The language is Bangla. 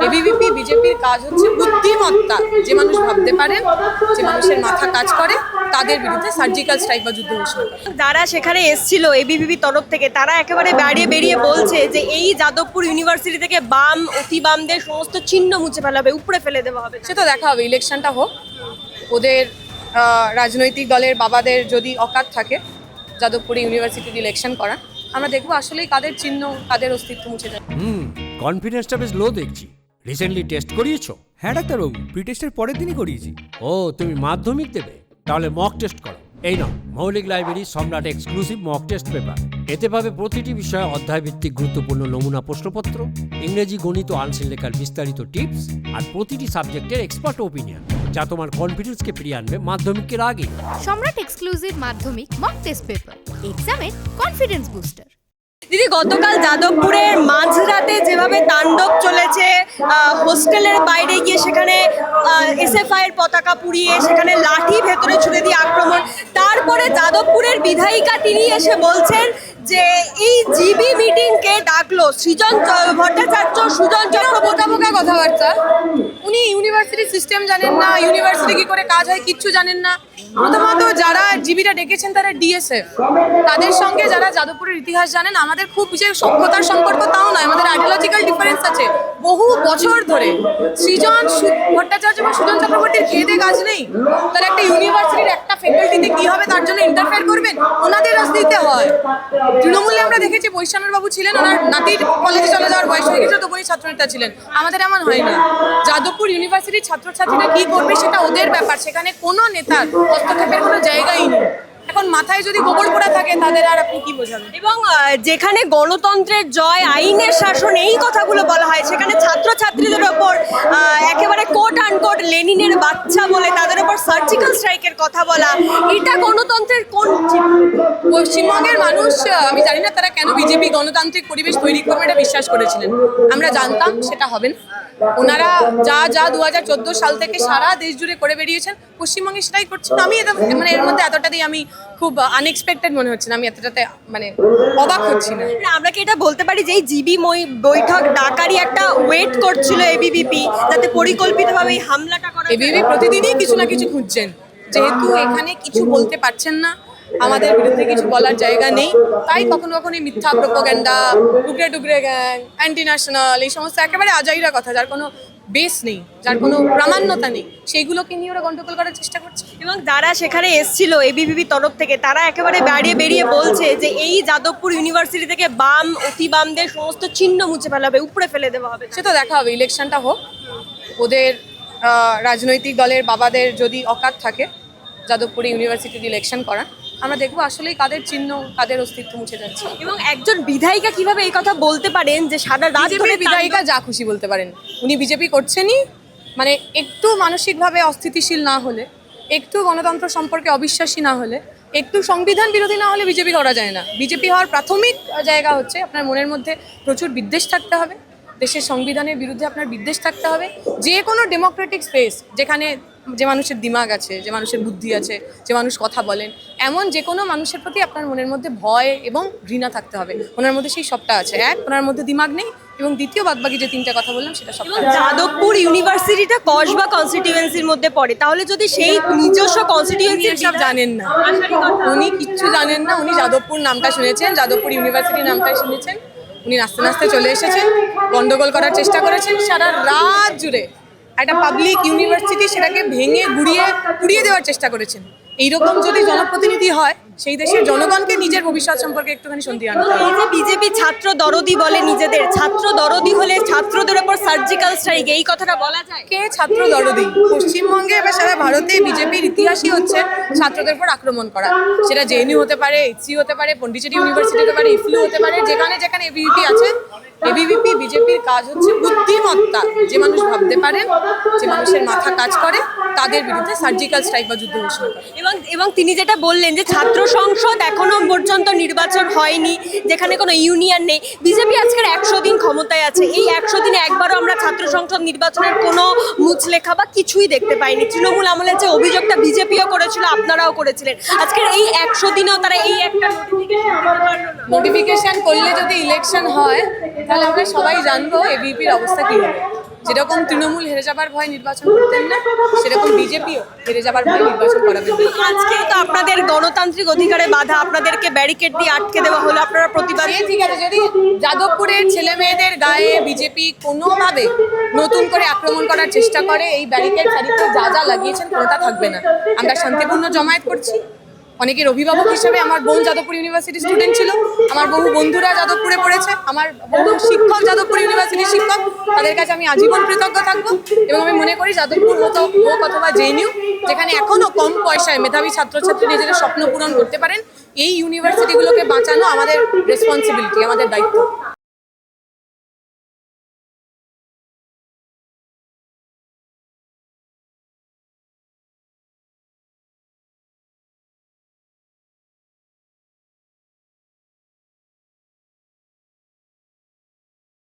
এবিভিপি বিজেপির কাজ হচ্ছে বুদ্ধিমত্তা, যে মানুষ ভাবতে পারেন, যে মানুষের মাথা কাজ করে, তাদের বিরুদ্ধে সার্জিক্যাল স্ট্রাইক বা যুদ্ধ ঘোষণা করা। যারা সেখানে এসেছিল এবিভিপি তরফ থেকে, তারা একেবারে বেরিয়ে বলছে যে এই যাদবপুর ইউনিভার্সিটি থেকে বাম অতি বামদের সমস্ত চিহ্ন মুছে ফেলা হবে, উপড়ে ফেলে দেওয়া হবে। সে তো দেখা হবে, ইলেকশনটা হোক। ওদের রাজনৈতিক দলের বাবাদের যদি অকাত থাকে যাদবপুরে ইউনিভার্সিটির ইলেকশন করা, আমরা দেখবো আসলেই কাদের চিহ্ন, কাদের অস্তিত্ব মুছে যায়। কনফিডেন্সটা বেশ লো দেখছি। রিসেন্টলি টেস্ট করিয়েছো? হ্যাঁ ডাক্তারবাবু, প্রি টেস্টের পরের দিনই করিয়েছি। ও, তুমি মাধ্যমিক দেবে? তাহলে মক টেস্ট করো। এই নাও মৌলিক লাইব্রেরি সম্রাট এক্সক্লুসিভ মক টেস্ট পেপার। এতে পাবে প্রতিটি বিষয়ে অধ্যায়ভিত্তিক গুরুত্বপূর্ণ নমুনা প্রশ্নপত্র, ইংরেজি, গণিত, আনসিন লেখার বিস্তারিত টিপস আর প্রতিটি সাবজেক্টের এক্সপার্ট ওপিনিয়ন, যা তোমার কনফিডেন্সকে ফিরিয়ে আনবে মাধ্যমিকের আগে। সম্রাট এক্সক্লুসিভ মাধ্যমিক মক টেস্ট পেপার, এক্সামের কনফিডেন্স বুস্টার। দিদি, গতকাল যাদবপুরের মাঝরাতে যেভাবে তাণ্ডব চলেছে, হোস্টেলের বাইরে গিয়ে সেখানে এসএফআই এর পতাকা পুড়িয়ে, সেখানে লাঠি ভেতরে ছুড়ে দিয়ে আক্রমণ, তারপরে যাদবপুরের বিধায়িকা তিনি এসে বলছেন যে এই জিবি মিটিংকে ডাকলো সৃজন ভট্টাচার্য, সুজন চক্র। বোকা বোকা কথাবার্তা। উনি ইউনিভার্সিটি সিস্টেম জানেন না, ইউনিভার্সিটি কি করে কাজ হয় কিচ্ছু জানেন না। প্রথমত যারা জিবিটা ডেকেছেন তারা ডিএসএফ, তাদের সঙ্গে যারা যাদবপুরের ইতিহাস জানেন, আমাদের খুব যে সভ্যতার সম্পর্ক তাও নয়, আমাদের আইডিওলজিক্যাল ডিফারেন্স আছে বহু বছর ধরে। সৃজন ভট্টাচার্য এবং সুজন চক্রবর্তীর খেয়ে কাজ নেই, তারা একটা ইউনিভার্সিটির একটা ফ্যাকাল্টিতে কি হবে তার জন্য ইন্টারফেয়ার করবেন? ওনাদের রাজনীতিতে হয়। তৃণমূলে আমরা দেখেছি বৈষ্ণব বাবু ছিলেন, ওনার নাতির কলেজে চলে যাওয়ার বয়স হয়ে গেছে, তখনই ছাত্রনেতা ছিলেন। আমাদের এমন হয় না। যাদবপুর ইউনিভার্সিটির ছাত্রছাত্রীরা কি করবে সেটা ওদের ব্যাপার, সেখানে কোনো নেতার হস্তক্ষেপের কোনো জায়গাই নেই। এখন মাথায় যদি গোবর পোড়া থাকে তাদের আর আপনি কি বোঝাবেন? এবং যেখানে গণতন্ত্রের জয়, আইনের শাসন, এই কথাগুলো বলা হয়, সেখানে ছাত্রছাত্রীদের ওপর একেবারে কোট আনকোট লেনিনের বাচ্চা বলে তাদের ওপর সার্জিক্যাল স্ট্রাইকের কথা বলা, এটা গণতন্ত্রের কোন? পশ্চিমবঙ্গের মানুষ, আমি জানি না তারা কেন বিজেপি গণতান্ত্রিক পরিবেশ তৈরি করবে এটা বিশ্বাস করেছিলেন। আমরা জানতাম সেটা হবে না। ওনারা যা 2014 সাল থেকে সারা দেশ জুড়ে করে বেরিয়েছেন, পশ্চিমবঙ্গে সেটাই করছেন। আমি এটা মানে এর মধ্যে এতটাতেই আমি খুব আনএক্সপেক্টেড মনে হচ্ছে না, আমি এতটাতে মানে অবাক হচ্ছি না। আমরা কি এটা বলতে পারি যে এই জিবি বৈঠক ডাকারই একটা ওয়েট করছিল এবিভিপি, যাতে পরিকল্পিতভাবে এই হামলাটা করা? এবিভিপি প্রতিদিনই কিছু না কিছু খুঁজছেন, যেহেতু এখানে কিছু বলতে পারছেন না, আমাদের বিরুদ্ধে কিছু বলার জায়গা নেই, তাই কখনো কখনো মিথ্যা প্রোপাগান্ডা, টুকরে গ্যাং, অ্যান্টি ন্যাশনাল, এই সমস্ত একেবারে আজাইরা কথা, যার কোনো বেস নেই, যার কোনো প্রামাণ্যতা নেই, সেইগুলোকে নিয়ে ওরা গন্ডগোল করার চেষ্টা করছে। এবং যারা সেখানে এসেছিল এবিভিপি তরফ থেকে, তারা একেবারে বেরিয়ে বলছে যে এই যাদবপুর ইউনিভার্সিটি থেকে বাম অতি বামদের সমস্ত চিহ্ন মুছে ফেলা হবে, উপড়ে ফেলে দেওয়া হবে। সে তো দেখা হবে, ইলেকশনটা হোক। ওদের রাজনৈতিক দলের বাবাদের যদি অকাত থাকে যাদবপুরে ইউনিভার্সিটির ইলেকশন করা, আমরা দেখবো আসলেই কাদের চিহ্ন, কাদের অস্তিত্ব মুছে যাচ্ছে। এবং একজন বিধায়িকা কিভাবে এই কথা বলতে পারেন যে সারা রাত ধরে? বিধায়িকা যা খুশি বলতে পারেন, উনি বিজেপি করছেনই। মানে একটু মানসিকভাবে অস্থিতিশীল না হলে, একটু গণতন্ত্র সম্পর্কে অবিশ্বাসী না হলে, একটু সংবিধান বিরোধী না হলে বিজেপি করা যায় না। বিজেপি হওয়ার প্রাথমিক জায়গা হচ্ছে আপনার মনের মধ্যে প্রচুর বিদ্বেষ থাকতে হবে, দেশের সংবিধানের বিরুদ্ধে আপনার বিদ্বেষ থাকতে হবে। যে কোনো ডেমোক্রেটিক স্পেস, যেখানে যে মানুষের দিমাগ আছে, যে মানুষের বুদ্ধি আছে, যে মানুষ কথা বলেন, এমন যে কোনো মানুষের প্রতি আপনার মনের মধ্যে ভয় এবং ঘৃণা থাকতে হবে। ওনার মধ্যে সেই সবটা আছে। এক, ওনার মধ্যে দিমাগ নেই, এবং দ্বিতীয়, বাদবাকি যে তিনটা কথা বললাম সেটা সব। যাদবপুর ইউনিভার্সিটিটা কসবা কনস্টিটিউয়েন্সির মধ্যে পড়ে, তাহলে যদি সেই নিজস্ব কনস্টিটিউয়েন্সি সব জানেন না, উনি কিচ্ছু জানেন না। উনি যাদবপুর নামটা শুনেছেন, যাদবপুর ইউনিভার্সিটি নামটা শুনেছেন, উনি নাচতে নাচতে চলে এসেছেন, গন্ডগোল করার চেষ্টা করেছেন সারা রাত জুড়ে। একটা পাবলিক ইউনিভার্সিটি, সেটাকে ভেঙে গুড়িয়ে দেওয়ার চেষ্টা করেছেন। এইরকম যদি জনপ্রতিনিধি হয়, সেই দেশের জনগণকে নিজের ভবিষ্যৎ সম্পর্কে একটুখানি সন্দেহ আনতে হবে। এই যে বিজেপি ছাত্র দরদি বলে নিজেদের, ছাত্র দরদি হলে ছাত্রদের উপর সার্জিক্যাল স্ট্রাইক, এই কথাটা বলা যায়? কে ছাত্র দরদি? পশ্চিমবঙ্গে বা সারা ভারতে বিজেপির ইতিহাসই হচ্ছে ছাত্রদের উপর আক্রমণ করা। সেটা জেএনইউ হতে পারে, এইচসি হতে পারে, পন্ডিচেরি ইউনিভার্সিটি হতে পারে, ইফলু হতে পারে, যেখানে যেখানে এবিভিপি আছে। এবিভিপি বিজেপির কাজ হচ্ছে বুদ্ধিমত্তা, যে মানুষ ভাবতে পারেন, যে মানুষের মাথা কাজ করে, তাদের বিরুদ্ধে সার্জিক্যাল স্ট্রাইক বা যুদ্ধ ঘোষণা করা। এবং তিনি যেটা বললেন যে ছাত্র সংসদ এখনো পর্যন্ত নির্বাচন হয়নি, যেখানে কোনো ইউনিয়ন নেই। বিজেপি আজকের 100 দিন ক্ষমতায় আছে, এই 100 দিনে একবারও আমরা ছাত্র সংসদ নির্বাচনের কোনো মুচলেখা বা কিছুই দেখতে পাইনি। তৃণমূল আমলে যে অভিযোগটা বিজেপিও করেছিল, আপনারাও করেছিলেন, আজকের এই 100 দিনেও তারা এই একটা নোটিফিকেশন করলে যদি ইলেকশন হয়, তাহলে আমরা সবাই জানবো এবিভিপির অবস্থা কি হবে। যেরকম তৃণমূল হেরে যাবার ভয় নির্বাচন করতেন না, সেরকম বিজেপিও হেরে যাবার ভয় নির্বাচন করাবেন না। আজকে তো আপনাদের গণতান্ত্রিক অধিকারে বাধা, আপনাদেরকে ব্যারিকেড দিয়ে আটকে দেওয়া হলো, আপনারা প্রতিবাদ সে ঠিক আছে, যদি যাদবপুরের ছেলে মেয়েদের গায়ে বিজেপি কোনোভাবে নতুন করে আক্রমণ করার চেষ্টা করে, এই ব্যারিকেড সারিতে যা যা লাগিয়েছেন কোনোটা থাকবে না। আমরা শান্তিপূর্ণ জমায়েত করছি। অনেকের অভিভাবক হিসেবে আমার বোন যাদবপুর ইউনিভার্সিটির স্টুডেন্ট ছিল, আমার বহু বন্ধুরা যাদবপুরে পড়েছে, আমার বহু শিক্ষক যাদবপুর ইউনিভার্সিটির শিক্ষক, তাদের কাছে আমি আজীবন কৃতজ্ঞ থাকবো। এবং আমি মনে করি যাদবপুর হোক অথবা জেএনইউ, যেখানে এখনো কম পয়সায় মেধাবী ছাত্রছাত্রী নিজেদের স্বপ্ন পূরণ করতে পারেন, এই ইউনিভার্সিটিগুলোকে বাঁচানো আমাদের রেসপন্সিবিলিটি, আমাদের দায়িত্ব।